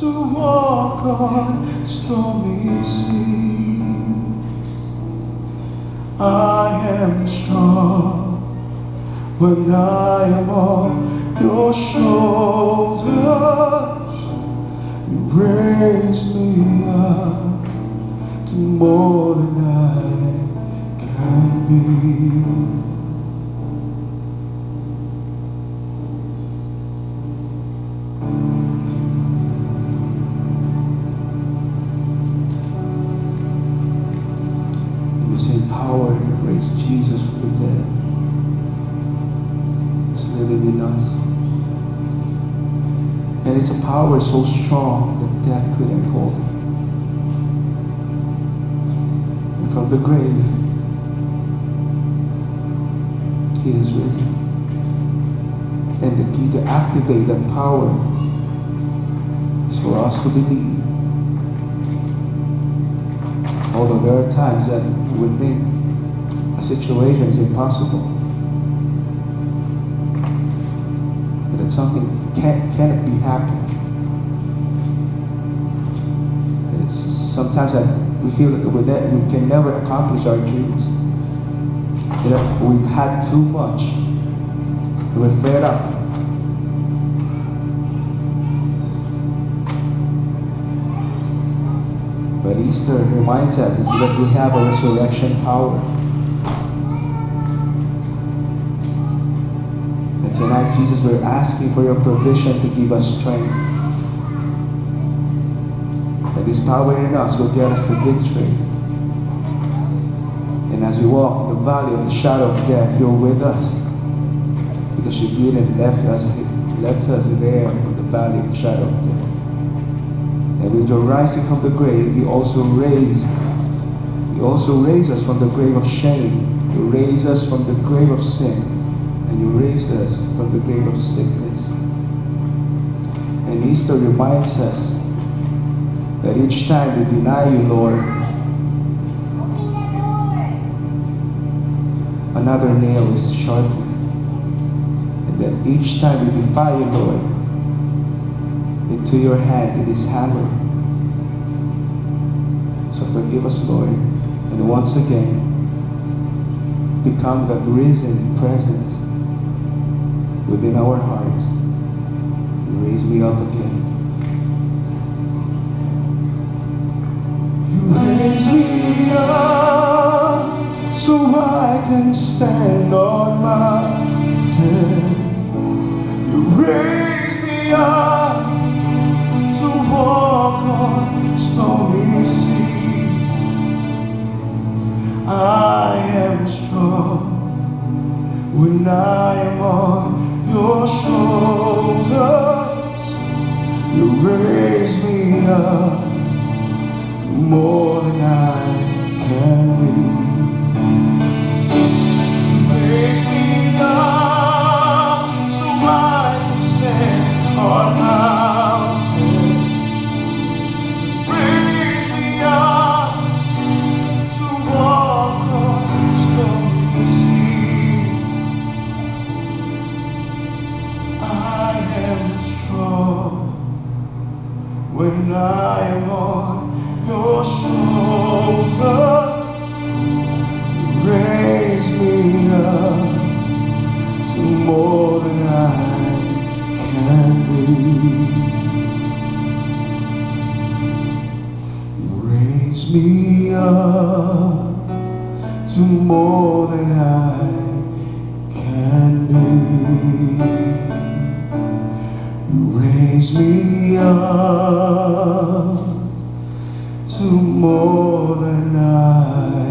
to walk on stormy seas. I am strong when I am on your shoulders. You raise me up to more than I can be. The same power that raised Jesus from the dead is living in us. And it's a power so strong that death couldn't hold it. And from the grave, He is risen. And the key to activate that power is for us to believe. Although there are times that we think a situation is impossible, that something cannot be happening. And it's sometimes that we feel that we can never accomplish our dreams. We've had too much. We're fed up. But Easter reminds us that we have a resurrection power. And tonight, Jesus, we're asking for your provision to give us strength. And this power in us will get us to victory. And as we walk in the valley of the shadow of death, you're with us. Because you didn't left us there in the valley of the shadow of death. And with your rising from the grave, you also raise us from the grave of shame. You raise us from the grave of sin. And you raise us from the grave of sickness. And Easter reminds us that each time we deny you, Lord, another nail is sharpened. And that each time we defy you, Lord, into your hand it is hammered. So forgive us, Lord, and once again become that risen presence within our hearts. You raise me up again. You raise me up so I can stand on mountains. You raise me up to walk on stormy seas. I am strong when I am on your shoulders. You raise me up to more than I can be. You raise me up so I can stand on mountains. Raise me up to walk on stormy seas. I am strong when I am on your shoulder. Raise me up to more than I can be. Raise me up to more than I can be. Raise me up to more than I